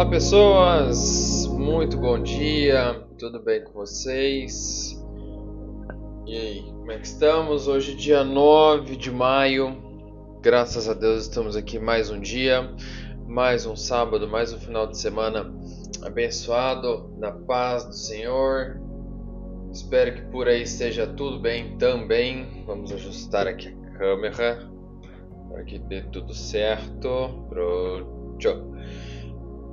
Olá pessoas, muito bom dia, tudo bem com vocês? E aí, como é que estamos? Hoje dia 9 de maio, graças a Deus estamos aqui mais um dia, mais um sábado, mais um final de semana abençoado, na paz do Senhor. Espero que por aí esteja tudo bem também. Vamos ajustar aqui a câmera para que dê tudo certo. Pronto.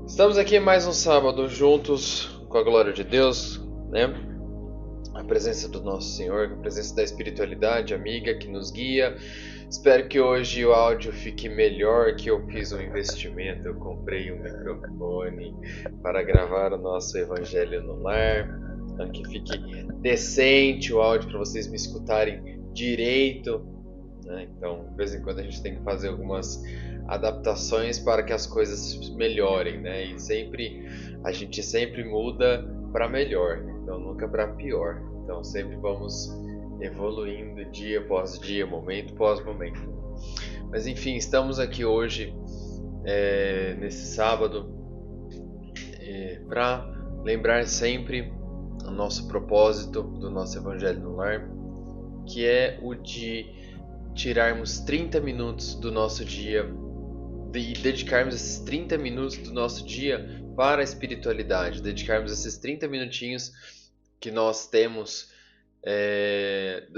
Estamos aqui mais um sábado juntos com a glória de Deus, né? A presença do nosso Senhor, a presença da espiritualidade amiga que nos guia. Espero que hoje o áudio fique melhor, que eu fiz um investimento, eu comprei um microfone para gravar o nosso Evangelho no Lar, para que fique decente o áudio para vocês me escutarem direito, né? Então, de vez em quando a gente tem que fazer algumas adaptações para que as coisas melhorem, né? E a gente sempre muda para melhor, então nunca para pior. Então sempre vamos evoluindo dia após dia, momento após momento. Mas enfim, estamos aqui hoje nesse sábado para lembrar sempre o nosso propósito do nosso Evangelho no Lar, que é o de tirarmos 30 minutos do nosso dia e dedicarmos esses 30 minutos do nosso dia para a espiritualidade, dedicarmos esses 30 minutinhos que nós temos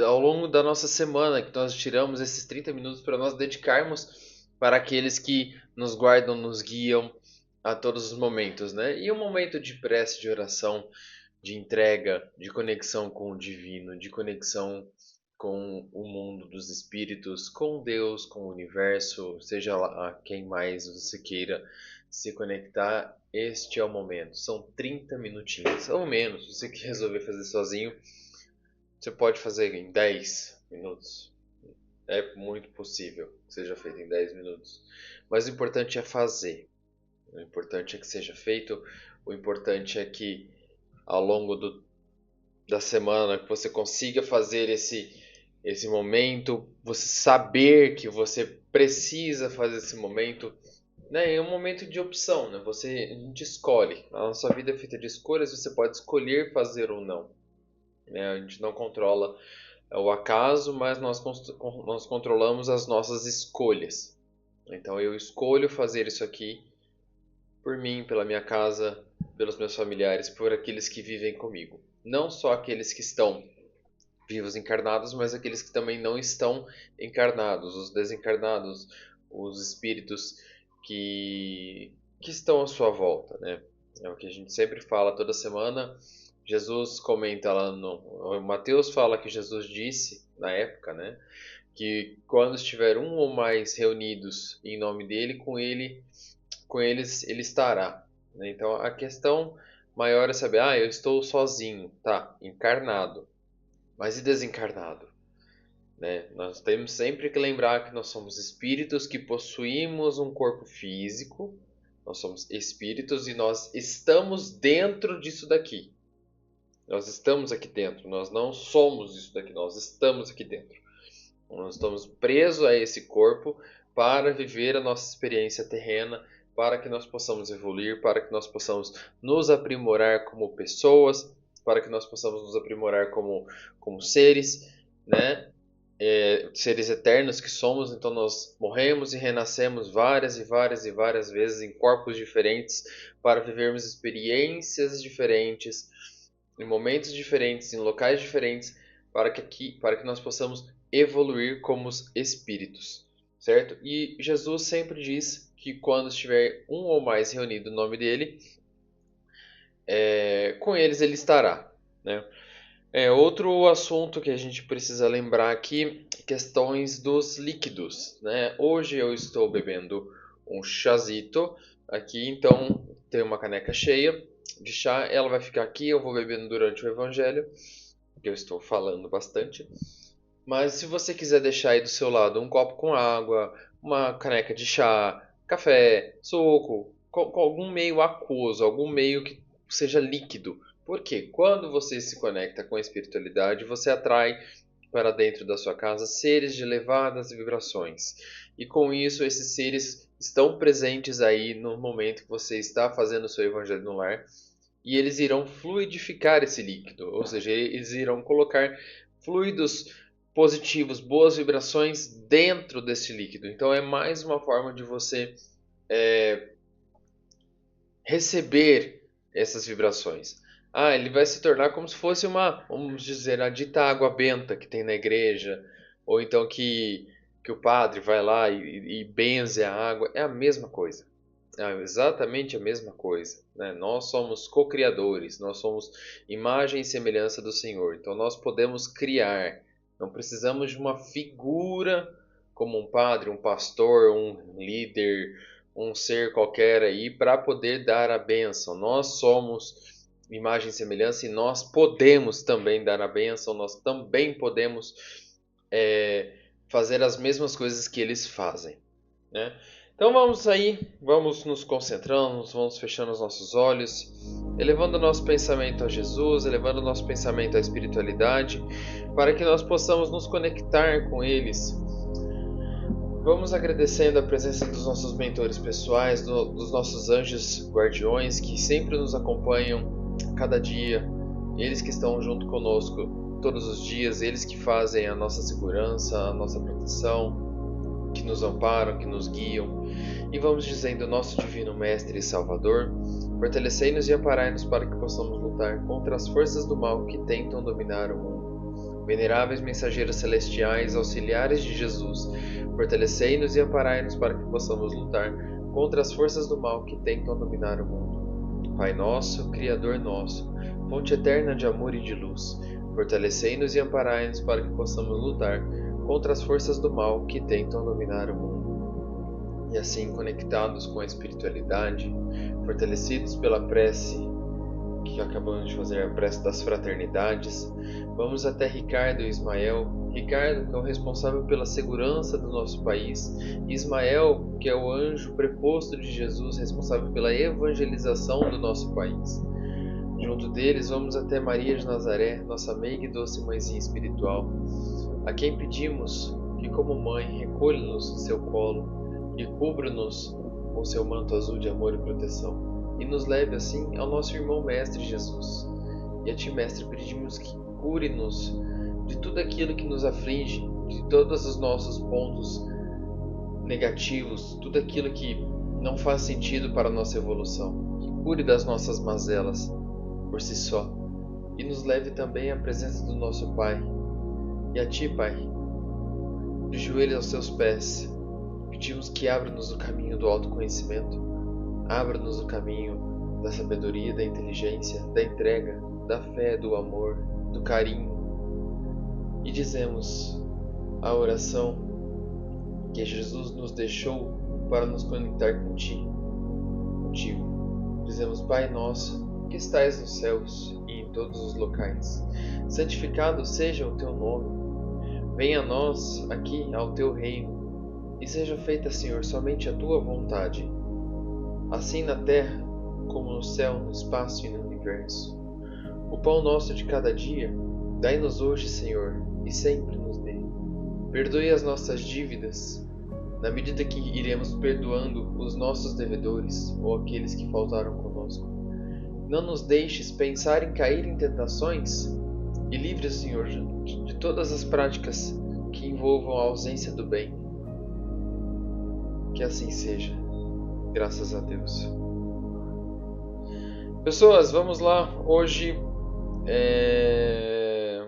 ao longo da nossa semana, que nós tiramos esses 30 minutos para nós dedicarmos para aqueles que nos guardam, nos guiam a todos os momentos, né? E um momento de prece, de oração, de entrega, de conexão com o divino, de conexão com o mundo dos espíritos, com Deus, com o universo, seja lá a quem mais você queira se conectar, este é o momento. São 30 minutinhos, ou menos, se você que resolver fazer sozinho, você pode fazer em 10 minutos. É muito possível que seja feito em 10 minutos. Mas o importante é fazer. O importante é que seja feito. O importante é que ao longo da semana que você consiga fazer esse momento, você saber que você precisa fazer esse momento, né? É um momento de opção, né? A gente escolhe. A nossa vida é feita de escolhas, você pode escolher fazer ou não, né? A gente não controla o acaso, mas nós controlamos as nossas escolhas. Então eu escolho fazer isso aqui por mim, pela minha casa, pelos meus familiares, por aqueles que vivem comigo. Não só aqueles que estão vivos encarnados, mas aqueles que também não estão encarnados, os desencarnados, os espíritos que estão à sua volta, né? É o que a gente sempre fala toda semana. Jesus comenta lá no Mateus, fala que Jesus disse na época, né, que quando estiver um ou mais reunidos em nome dele, com eles ele estará, né? Então a questão maior é saber, eu estou sozinho, tá, encarnado, mas e desencarnado, né? Nós temos sempre que lembrar que nós somos espíritos que possuímos um corpo físico, nós somos espíritos e nós estamos dentro disso daqui. Nós estamos aqui dentro, nós não somos isso daqui, nós estamos aqui dentro. Nós estamos presos a esse corpo para viver a nossa experiência terrena, para que nós possamos evoluir, para que nós possamos nos aprimorar como pessoas, para que nós possamos nos aprimorar como seres, né? Seres eternos que somos, então nós morremos e renascemos várias e várias e várias vezes em corpos diferentes para vivermos experiências diferentes, em momentos diferentes, em locais diferentes, para que nós possamos evoluir como os espíritos, certo? E Jesus sempre diz que quando estiver um ou mais reunido no nome dele, com eles ele estará, né? Outro assunto que a gente precisa lembrar aqui, questões dos líquidos, né? Hoje eu estou bebendo um chazito aqui, então tem uma caneca cheia de chá, ela vai ficar aqui, eu vou bebendo durante o evangelho, que eu estou falando bastante. Mas se você quiser deixar aí do seu lado um copo com água, uma caneca de chá, café, suco, com algum meio aquoso, algum meio que seja líquido. Porque quando você se conecta com a espiritualidade, você atrai para dentro da sua casa seres de elevadas vibrações. E com isso, esses seres estão presentes aí no momento que você está fazendo o seu evangelho no lar, e eles irão fluidificar esse líquido, ou seja, eles irão colocar fluidos positivos, boas vibrações dentro desse líquido. Então é mais uma forma de você receber essas vibrações. Ele vai se tornar como se fosse vamos dizer, a dita água benta que tem na igreja, ou então que o padre vai lá e benze a água. É a mesma coisa. É exatamente a mesma coisa, né? Nós somos co-criadores, nós somos imagem e semelhança do Senhor. Então nós podemos criar. Não precisamos de uma figura como um padre, um pastor, um líder, um ser qualquer aí para poder dar a bênção. Nós somos imagem e semelhança e nós podemos também dar a bênção, nós também podemos fazer as mesmas coisas que eles fazem, né? Então vamos aí, vamos nos concentrando, vamos fechando os nossos olhos, elevando o nosso pensamento a Jesus, elevando o nosso pensamento à espiritualidade, para que nós possamos nos conectar com eles. Vamos agradecendo a presença dos nossos mentores pessoais, dos nossos anjos guardiões que sempre nos acompanham cada dia, eles que estão junto conosco todos os dias, eles que fazem a nossa segurança, a nossa proteção, que nos amparam, que nos guiam. E vamos dizendo, nosso Divino Mestre e Salvador, fortalecei-nos e amparai-nos para que possamos lutar contra as forças do mal que tentam dominar o mundo. Veneráveis mensageiros celestiais, auxiliares de Jesus, fortalecei-nos e amparai-nos para que possamos lutar contra as forças do mal que tentam dominar o mundo. Pai nosso, Criador nosso, fonte eterna de amor e de luz, fortalecei-nos e amparai-nos para que possamos lutar contra as forças do mal que tentam dominar o mundo. E assim, conectados com a espiritualidade, fortalecidos pela prece que acabamos de fazer, a prece das fraternidades, vamos até Ricardo e Ismael. Ricardo, que é o responsável pela segurança do nosso país, e Ismael, que é o anjo preposto de Jesus, responsável pela evangelização do nosso país. Junto deles, vamos até Maria de Nazaré, nossa meiga e doce mãezinha espiritual, a quem pedimos que, como mãe, recolha-nos em seu colo e cubra-nos com seu manto azul de amor e proteção, e nos leve assim ao nosso irmão Mestre Jesus. E a Ti, Mestre, pedimos que cure-nos de tudo aquilo que nos aflige, de todos os nossos pontos negativos, tudo aquilo que não faz sentido para a nossa evolução, que cure das nossas mazelas por si só, e nos leve também à presença do nosso Pai. E a Ti, Pai, de joelhos aos Teus pés, pedimos que abra-nos o caminho do autoconhecimento, abra-nos o caminho da sabedoria, da inteligência, da entrega, da fé, do amor, do carinho. E dizemos a oração que Jesus nos deixou para nos conectar contigo. Dizemos, Pai nosso, que estais nos céus e em todos os locais, santificado seja o Teu nome. Venha a nós aqui ao Teu reino, e seja feita, Senhor, somente a Tua vontade, assim na terra como no céu, no espaço e no universo. O pão nosso de cada dia, dai-nos hoje, Senhor, e sempre nos dê. Perdoe as nossas dívidas, na medida que iremos perdoando os nossos devedores ou aqueles que faltaram conosco. Não nos deixes pensar em cair em tentações e livre, Senhor, de todas as práticas que envolvam a ausência do bem. Que assim seja. Graças a Deus. Pessoas, vamos lá. Hoje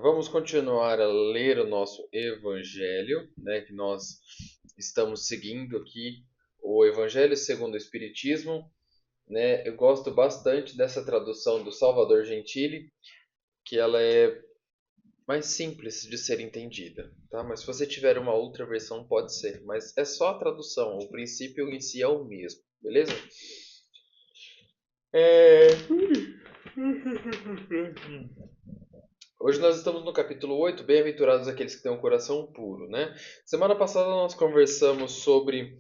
vamos continuar a ler o nosso Evangelho, né, que nós estamos seguindo aqui, o Evangelho segundo o Espiritismo. Né? Eu gosto bastante dessa tradução do Salvador Gentili, que ela é mais simples de ser entendida, tá? Mas se você tiver uma outra versão, pode ser. Mas é só a tradução, o princípio em si é o mesmo, beleza? Hoje nós estamos no capítulo 8, bem-aventurados aqueles que têm um coração puro, né? Semana passada nós conversamos sobre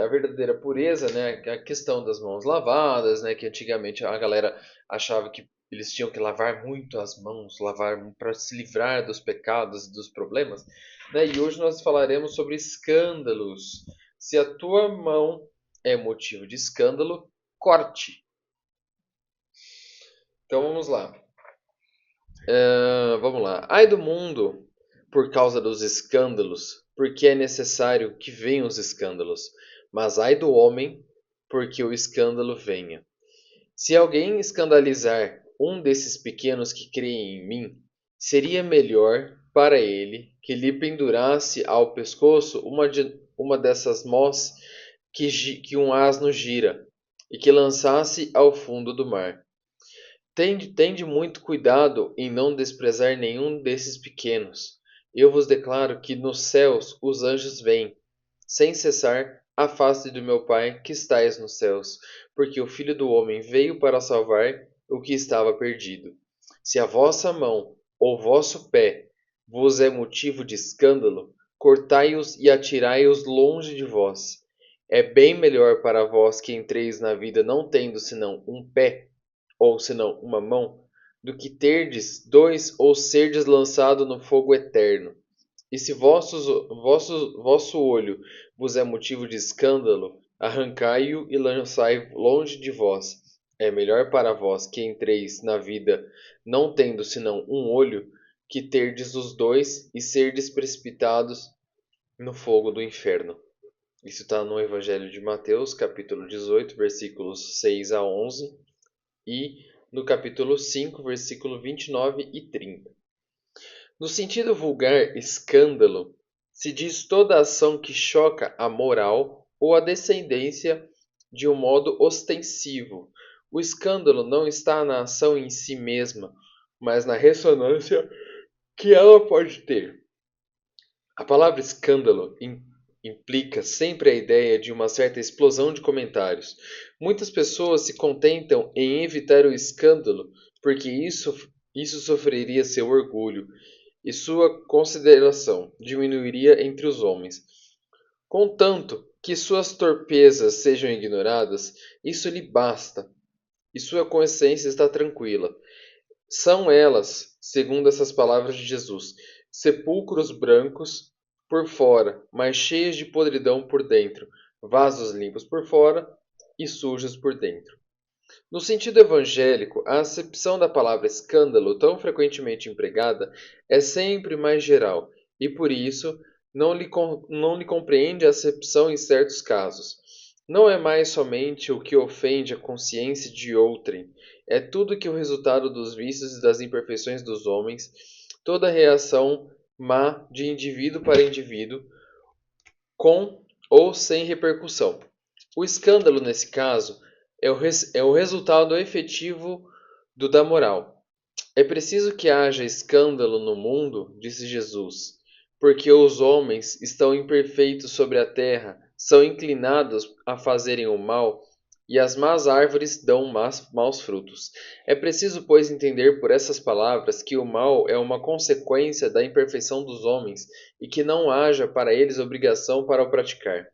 a verdadeira pureza, né? A questão das mãos lavadas, né? Que antigamente a galera achava que eles tinham que lavar muito as mãos, lavar para se livrar dos pecados e dos problemas, né? E hoje nós falaremos sobre escândalos, Se a tua mão é motivo de escândalo, corte. Então vamos lá. Vamos lá. Ai do mundo por causa dos escândalos, porque é necessário que venham os escândalos. Mas ai do homem, porque o escândalo venha. Se alguém escandalizar um desses pequenos que creem em mim, seria melhor para ele que lhe pendurasse ao pescoço uma dessas mós que um asno gira, e que lançasse ao fundo do mar. Tende muito cuidado em não desprezar nenhum desses pequenos. Eu vos declaro que nos céus os anjos vêm, sem cessar, à face do meu Pai que estais nos céus, porque o Filho do Homem veio para salvar o que estava perdido. Se a vossa mão ou vosso pé vos é motivo de escândalo, cortai-os e atirai-os longe de vós. É bem melhor para vós que entreis na vida não tendo senão um pé, ou senão uma mão, do que terdes dois ou serdes lançado no fogo eterno. E se vosso olho vos é motivo de escândalo, arrancai-o e lançai longe de vós. É melhor para vós que entreis na vida não tendo senão um olho, que terdes os dois e serdes precipitados no fogo do inferno. Isso está no Evangelho de Mateus, capítulo 18, versículos 6 a 11, e no capítulo 5, versículo 29 e 30. No sentido vulgar, escândalo se diz toda ação que choca a moral ou a decência de um modo ostensivo. O escândalo não está na ação em si mesma, mas na ressonância que ela pode ter. A palavra escândalo implica sempre a ideia de uma certa explosão de comentários. Muitas pessoas se contentam em evitar o escândalo porque isso sofreria seu orgulho e sua consideração diminuiria entre os homens. Contanto que suas torpezas sejam ignoradas, isso lhe basta, e sua consciência está tranquila. São elas, segundo essas palavras de Jesus, sepulcros brancos por fora, mas cheios de podridão por dentro, vasos limpos por fora e sujos por dentro. No sentido evangélico, a acepção da palavra escândalo, tão frequentemente empregada, é sempre mais geral, e por isso não lhe compreende a acepção em certos casos. Não é mais somente o que ofende a consciência de outrem, é tudo que o resultado dos vícios e das imperfeições dos homens, toda reação má de indivíduo para indivíduo, com ou sem repercussão. O escândalo, nesse caso, é o resultado efetivo do da moral. É preciso que haja escândalo no mundo, disse Jesus, porque os homens estão imperfeitos sobre a terra, são inclinados a fazerem o mal, e as más árvores dão maus frutos. É preciso, pois, entender por essas palavras que o mal é uma consequência da imperfeição dos homens e que não haja para eles obrigação para o praticar.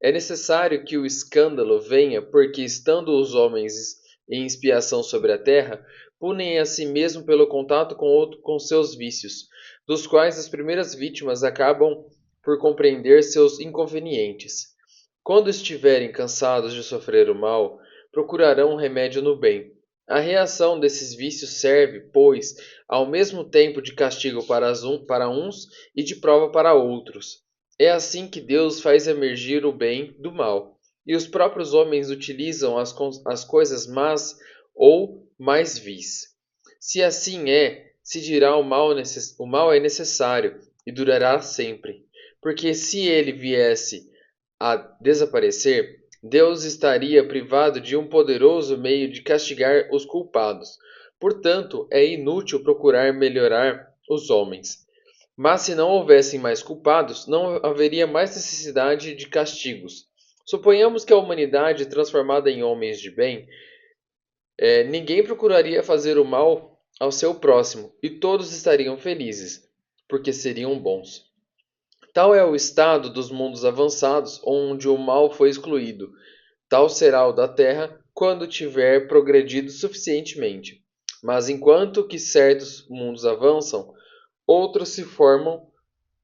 É necessário que o escândalo venha, porque, estando os homens em expiação sobre a terra, punem a si mesmo pelo contato com seus vícios, dos quais as primeiras vítimas acabam por compreender seus inconvenientes. Quando estiverem cansados de sofrer o mal, procurarão um remédio no bem. A reação desses vícios serve, pois, ao mesmo tempo de castigo para uns e de prova para outros. É assim que Deus faz emergir o bem do mal, e os próprios homens utilizam as coisas más ou mais vis. Se assim é, se dirá o mal é necessário e durará sempre, porque se ele viesse a desaparecer, Deus estaria privado de um poderoso meio de castigar os culpados. Portanto, é inútil procurar melhorar os homens. Mas se não houvessem mais culpados, não haveria mais necessidade de castigos. Suponhamos que a humanidade transformada em homens de bem, ninguém procuraria fazer o mal ao seu próximo e todos estariam felizes, porque seriam bons. Tal é o estado dos mundos avançados, onde o mal foi excluído. Tal será o da Terra quando tiver progredido suficientemente. Mas enquanto que certos mundos avançam, outros se formam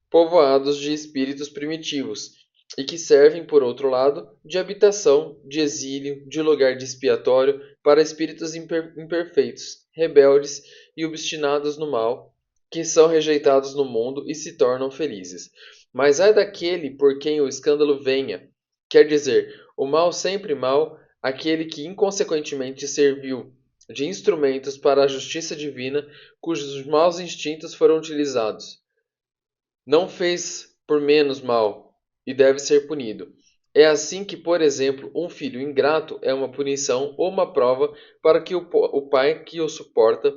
povoados de espíritos primitivos, e que servem, por outro lado, de habitação, de exílio, de lugar de expiatório para espíritos imperfeitos, rebeldes e obstinados no mal, que são rejeitados no mundo e se tornam felizes. Mas ai daquele por quem o escândalo venha, quer dizer, o mal sempre mal, aquele que inconsequentemente serviu de instrumentos para a justiça divina, cujos maus instintos foram utilizados. Não fez por menos mal e deve ser punido. É assim que, por exemplo, um filho ingrato é uma punição ou uma prova para que o pai que o suporta,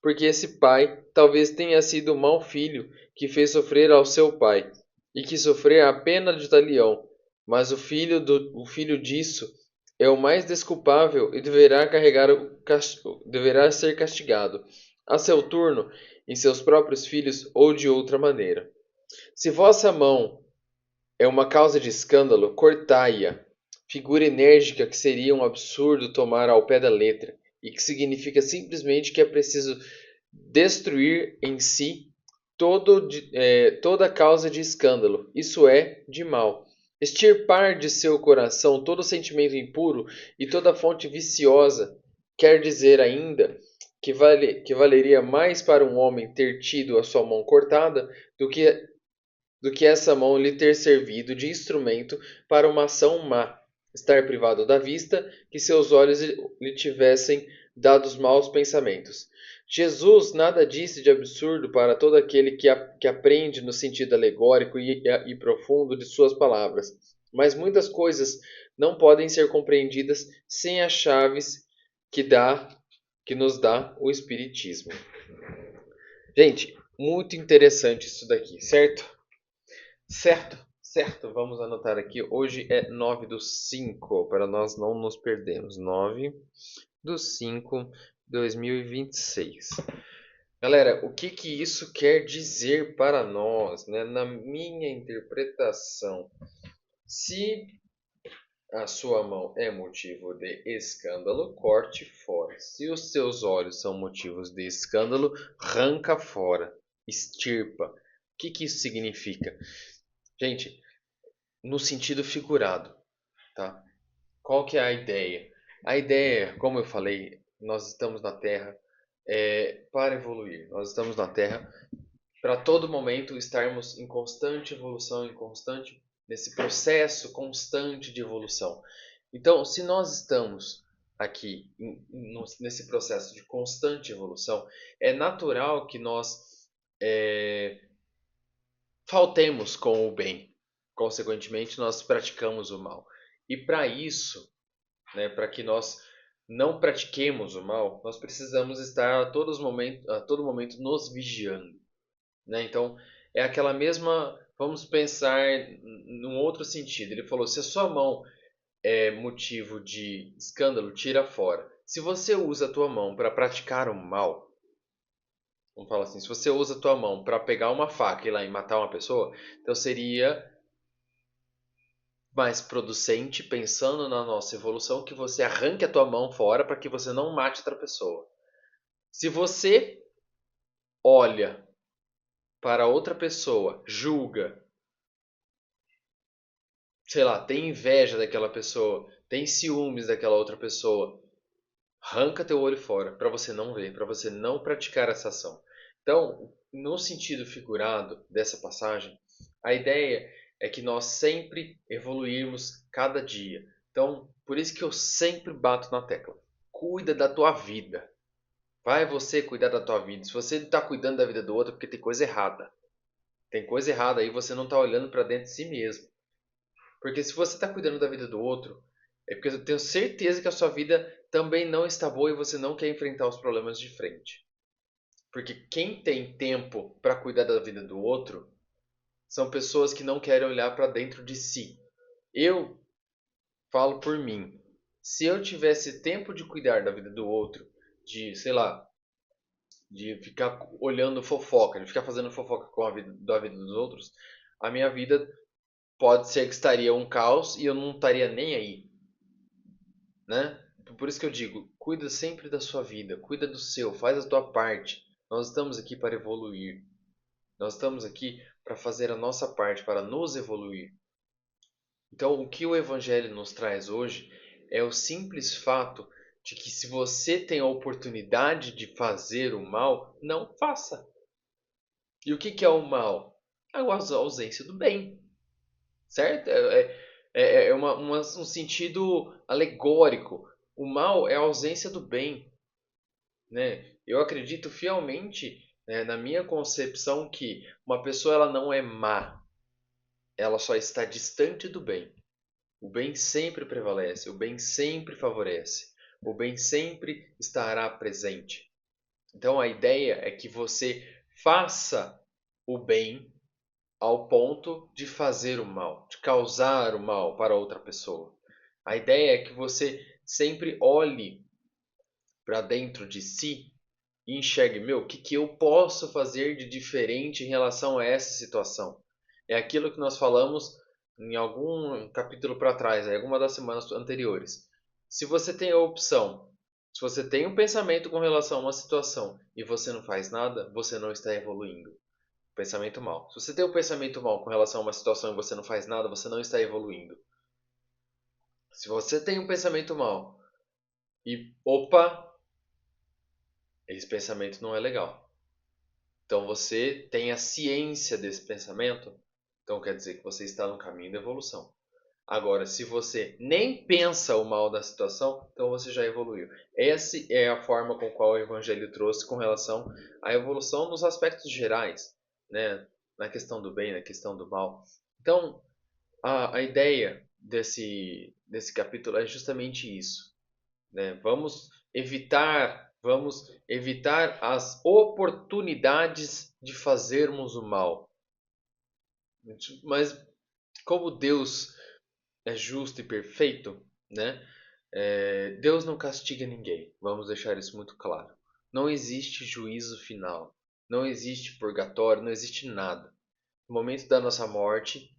porque esse pai talvez tenha sido o mau filho que fez sofrer ao seu pai, e que sofrer a pena de talião, mas o filho disso é o mais desculpável e deverá carregar deverá ser castigado, a seu turno, em seus próprios filhos ou de outra maneira. Se vossa mão é uma causa de escândalo, cortai-a. Figura enérgica que seria um absurdo tomar ao pé da letra, e que significa simplesmente que é preciso destruir em si toda causa de escândalo, isso é, de mal. Extirpar de seu coração todo sentimento impuro e toda fonte viciosa, quer dizer ainda que valeria mais para um homem ter tido a sua mão cortada do que essa mão lhe ter servido de instrumento para uma ação má, estar privado da vista, que seus olhos lhe tivessem dado os maus pensamentos. Jesus nada disse de absurdo para todo aquele que aprende no sentido alegórico e profundo de suas palavras, mas muitas coisas não podem ser compreendidas sem as chaves que que nos dá o Espiritismo. Gente, muito interessante isso daqui, certo? Certo, certo. Vamos anotar aqui. Hoje é 9/5, para nós não nos perdermos. 9/5, 2026. Galera, o que que isso quer dizer para nós, né? Na minha interpretação, se a sua mão é motivo de escândalo, corte fora. Se os seus olhos são motivos de escândalo, arranca fora, extirpa. O que que isso significa? Gente, no sentido figurado, tá? Qual que é a ideia? A ideia, como eu falei, nós estamos na Terra para evoluir. Nós estamos na Terra para todo momento estarmos em constante evolução, nesse processo constante de evolução. Então, se nós estamos aqui nesse processo de constante evolução, é natural que nós faltemos com o bem. Consequentemente, nós praticamos o mal. E para isso, né, para que nós não pratiquemos o mal, nós precisamos estar a todo momento nos vigiando. Né? Então, é aquela mesma. Vamos pensar num outro sentido. Ele falou: se a sua mão é motivo de escândalo, tira fora. Se você usa a tua mão para praticar o mal, vamos falar assim, se você usa a tua mão para pegar uma faca e ir lá e matar uma pessoa, então seria mais producente, pensando na nossa evolução, que você arranque a tua mão fora para que você não mate outra pessoa. Se você olha para outra pessoa, julga, sei lá, tem inveja daquela pessoa, tem ciúmes daquela outra pessoa, arranca teu olho fora para você não ver, para você não praticar essa ação. Então, no sentido figurado dessa passagem, a ideia é que nós sempre evoluirmos cada dia. Então, por isso que eu sempre bato na tecla. Cuida da tua vida. Vai você cuidar da tua vida. Se você não está cuidando da vida do outro, é porque tem coisa errada. Tem coisa errada aí, você não está olhando para dentro de si mesmo. Porque se você está cuidando da vida do outro, é porque eu tenho certeza que a sua vida também não está boa e você não quer enfrentar os problemas de frente. Porque quem tem tempo para cuidar da vida do outro são pessoas que não querem olhar para dentro de si. Eu falo por mim. Se eu tivesse tempo de cuidar da vida do outro, de, sei lá, de ficar olhando fofoca, de ficar fazendo fofoca com da vida dos outros, a minha vida pode ser que estaria um caos e eu não estaria nem aí, né? Por isso que eu digo, cuida sempre da sua vida, cuida do seu, faz a tua parte. Nós estamos aqui para evoluir. Nós estamos aqui para fazer a nossa parte, para nos evoluir. Então, o que o Evangelho nos traz hoje é o simples fato de que se você tem a oportunidade de fazer o mal, não faça. E o que é o mal? É a ausência do bem, certo? É um sentido alegórico. O mal é a ausência do bem, né? Eu acredito fielmente, né, na minha concepção que uma pessoa ela não é má, ela só está distante do bem. O bem sempre prevalece, o bem sempre favorece, o bem sempre estará presente. Então a ideia é que você faça o bem ao ponto de fazer o mal, de causar o mal para outra pessoa. A ideia é que você sempre olhe para dentro de si e enxergue, meu, o que, que eu posso fazer de diferente em relação a essa situação? É aquilo que nós falamos em algum capítulo para trás, em alguma das semanas anteriores. Se você tem a opção, se você tem um pensamento com relação a uma situação e você não faz nada, você não está evoluindo. Pensamento mal. Se você tem um pensamento mal com relação a uma situação e você não faz nada, você não está evoluindo. Se você tem um pensamento mal e, opa, esse pensamento não é legal. Então você tem a ciência desse pensamento, então quer dizer que você está no caminho da evolução. Agora, se você nem pensa o mal da situação, então você já evoluiu. Essa é a forma com qual o Evangelho trouxe com relação à evolução nos aspectos gerais, né? Na questão do bem, na questão do mal. Então, a ideia desse capítulo é justamente isso, né? Vamos evitar as oportunidades de fazermos o mal. Mas como Deus é justo e perfeito, né? Deus não castiga ninguém. Vamos deixar isso muito claro. Não existe juízo final. Não existe purgatório. Não existe nada. No momento da nossa morte,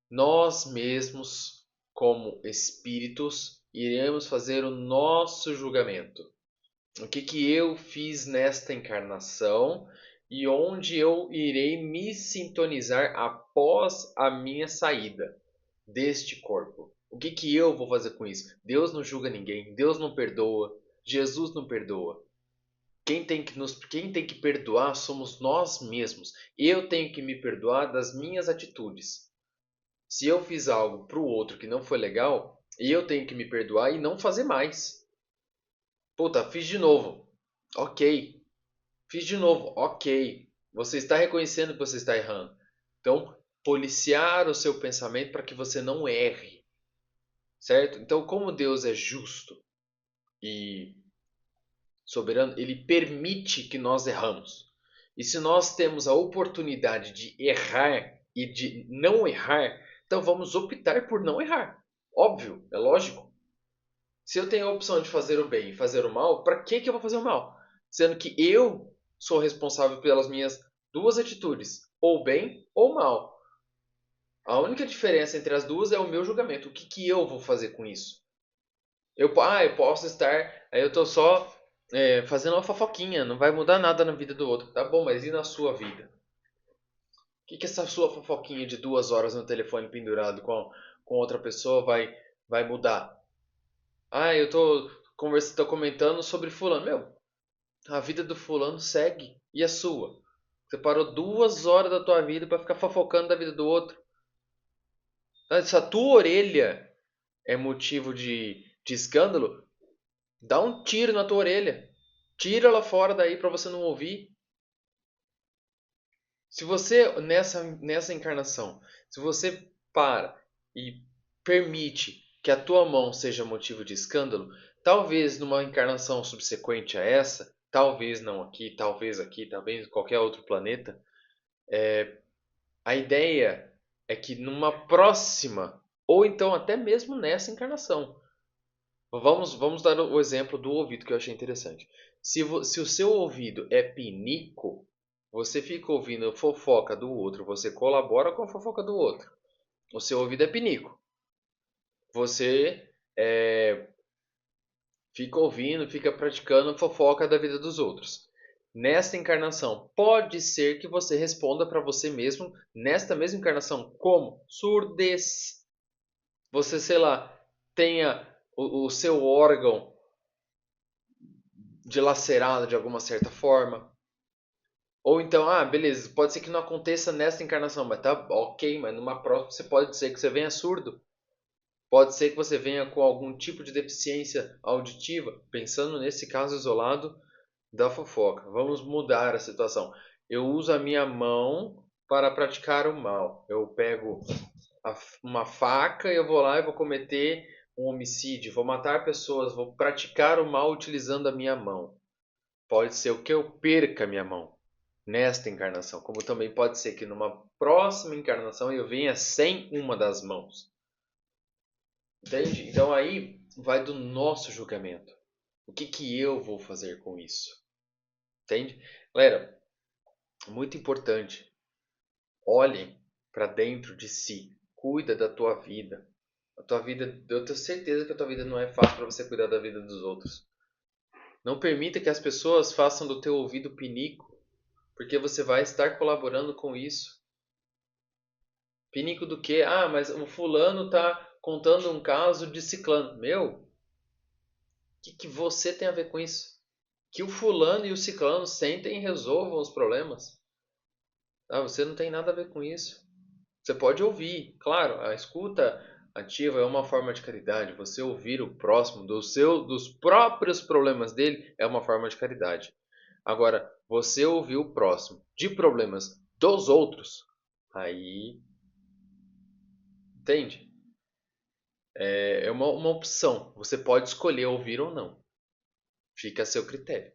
nós mesmos, como espíritos, iremos fazer o nosso julgamento. O que que eu fiz nesta encarnação e onde eu irei me sintonizar após a minha saída deste corpo. O que que eu vou fazer com isso? Deus não julga ninguém, Deus não perdoa, Jesus não perdoa. Quem tem que perdoar somos nós mesmos. Eu tenho que me perdoar das minhas atitudes. Se eu fiz algo para o outro que não foi legal, eu tenho que me perdoar e não fazer mais. Puta, fiz de novo. Ok. Fiz de novo. Ok. Você está reconhecendo que você está errando. Então, policiar o seu pensamento para que você não erre. Certo? Então, como Deus é justo e soberano, ele permite que nós erramos. E se nós temos a oportunidade de errar e de não errar, então vamos optar por não errar. Óbvio, é lógico. Se eu tenho a opção de fazer o bem e fazer o mal, para que eu vou fazer o mal? Sendo que eu sou responsável pelas minhas duas atitudes, ou bem ou mal. A única diferença entre as duas é o meu julgamento. O que, que eu vou fazer com isso? Eu posso estar. Eu tô só fazendo uma fofoquinha, não vai mudar nada na vida do outro. Tá bom, mas e na sua vida? O que, que essa sua fofoquinha de 2 horas no telefone pendurado com outra pessoa vai mudar? Eu tô comentando sobre fulano. Meu, a vida do fulano segue. E a sua? Você parou 2 horas da tua vida para ficar fofocando da vida do outro. Se a tua orelha é motivo de escândalo, dá um tiro na tua orelha. Tira ela fora daí para você não ouvir. Se você, nessa encarnação, se você para e permite que a tua mão seja motivo de escândalo, talvez numa encarnação subsequente a essa, talvez não aqui, talvez em qualquer outro planeta, a ideia é que numa próxima, ou então até mesmo nessa encarnação, vamos dar o exemplo do ouvido que eu achei interessante. Se o seu ouvido é pinico, você fica ouvindo fofoca do outro, você colabora com a fofoca do outro. O seu ouvido é pinico. Você fica ouvindo, fica praticando fofoca da vida dos outros. Nesta encarnação, pode ser que você responda para você mesmo, nesta mesma encarnação, como surdez. você, sei lá, tenha o seu órgão dilacerado de alguma certa forma. Ou então, beleza, pode ser que não aconteça nessa encarnação, mas tá ok, mas numa próxima você pode ser que você venha surdo. Pode ser que você venha com algum tipo de deficiência auditiva, pensando nesse caso isolado da fofoca. Vamos mudar a situação. Eu uso a minha mão para praticar o mal. Eu pego uma faca e eu vou lá e vou cometer um homicídio, vou matar pessoas, vou praticar o mal utilizando a minha mão. Pode ser o que eu perca a minha mão nesta encarnação, como também pode ser que numa próxima encarnação eu venha sem uma das mãos. Entende? Então aí vai do nosso julgamento. O que eu vou fazer com isso? Entende? Galera, muito importante. Olhem para dentro de si. Cuida da tua vida. A tua vida, eu tenho certeza que a tua vida não é fácil para você cuidar da vida dos outros. Não permita que as pessoas façam do teu ouvido pinico, porque você vai estar colaborando com isso. Pinico do quê? Mas o fulano tá contando um caso de ciclano. Meu, o que você tem a ver com isso? Que o fulano e o ciclano sentem e resolvam os problemas. Você não tem nada a ver com isso. Você pode ouvir, claro, a escuta ativa é uma forma de caridade. Você ouvir o próximo dos próprios problemas dele é uma forma de caridade. Agora, você ouvir o próximo de problemas dos outros, aí, entende? É uma opção. Você pode escolher ouvir ou não. Fica a seu critério.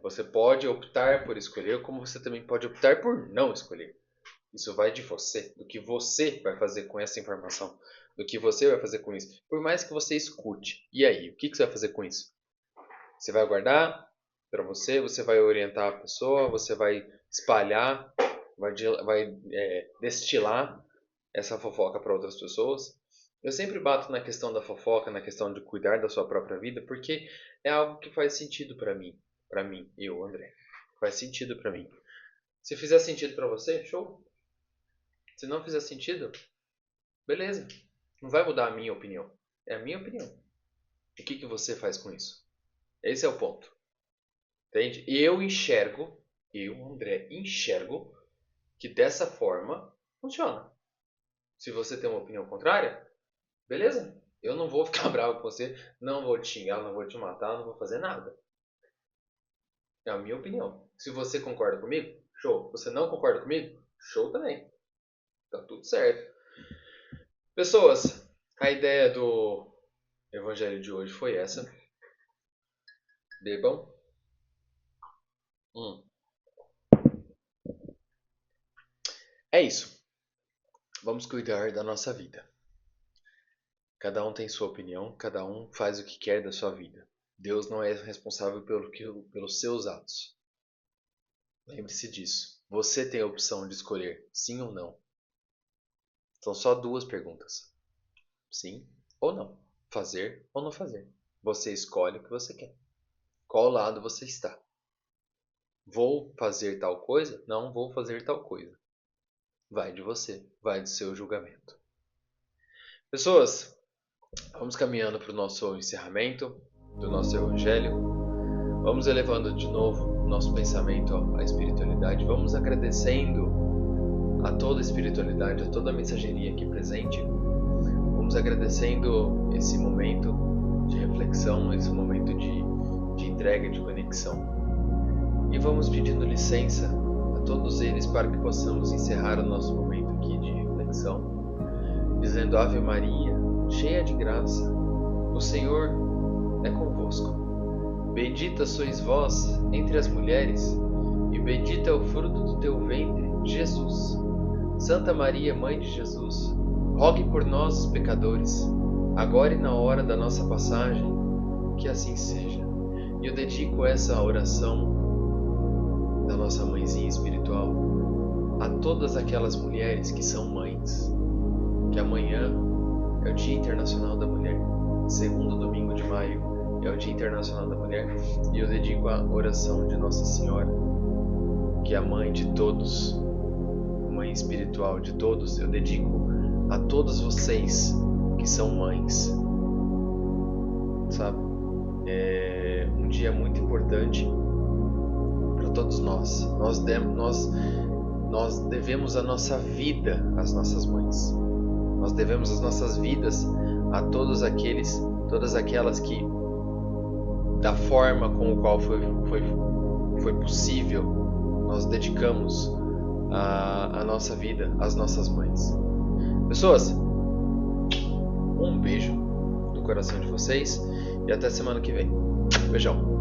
Você pode optar por escolher, como você também pode optar por não escolher. Isso vai de você, do que você vai fazer com essa informação, do que você vai fazer com isso. Por mais que você escute, e aí, o que você vai fazer com isso? Você vai guardar para você, você vai orientar a pessoa, você vai espalhar, vai destilar essa fofoca para outras pessoas. Eu sempre bato na questão da fofoca, na questão de cuidar da sua própria vida, porque é algo que faz sentido para mim, eu, André. Faz sentido para mim. Se fizer sentido para você, show. Se não fizer sentido, beleza. Não vai mudar a minha opinião. É a minha opinião. O que você faz com isso? Esse é o ponto. Entende? Eu, André, enxergo que dessa forma funciona. Se você tem uma opinião contrária, beleza. Eu não vou ficar bravo com você, não vou te xingar, não vou te matar, não vou fazer nada. É a minha opinião. Se você concorda comigo, show. Você não concorda comigo, show também. Tá tudo certo. Pessoas, a ideia do evangelho de hoje foi essa. Bebam. É isso. Vamos cuidar da nossa vida. Cada um tem sua opinião, cada um faz o que quer da sua vida. Deus não é responsável pelos seus atos. Lembre-se disso. Você tem a opção de escolher sim ou não. São só duas perguntas. Sim ou não. Fazer ou não fazer. Você escolhe o que você quer. Qual lado você está? Vou fazer tal coisa? Não vou fazer tal coisa. Vai de você, vai do seu julgamento. Pessoas, vamos caminhando para o nosso encerramento do nosso evangelho. Vamos elevando de novo o nosso pensamento à espiritualidade. Vamos agradecendo a toda a espiritualidade, a toda a mensageria aqui presente. Vamos agradecendo esse momento de reflexão, esse momento de entrega, de conexão. E vamos pedindo licença a todos eles para que possamos encerrar o nosso momento aqui de reflexão, dizendo Ave Maria, cheia de graça, o Senhor é convosco. Bendita sois vós entre as mulheres, e bendito é o fruto do teu ventre, Jesus. Santa Maria, Mãe de Jesus, rogue por nós, os pecadores, agora e na hora da nossa passagem, que assim seja. E eu dedico essa oração da nossa mãezinha espiritual a todas aquelas mulheres que são mães, que amanhã é o Dia Internacional da Mulher, segundo domingo de maio é o Dia Internacional da Mulher, e eu dedico a oração de Nossa Senhora, que é a mãe de todos, mãe espiritual de todos. Eu dedico a todos vocês que são mães, sabe? É um dia muito importante para todos nós. Nós devemos a nossa vida às nossas mães. Nós devemos as nossas vidas a todas aquelas que, da forma com o qual foi possível, nós dedicamos a nossa vida às nossas mães. Pessoas, um beijo no coração de vocês e até semana que vem. Beijão.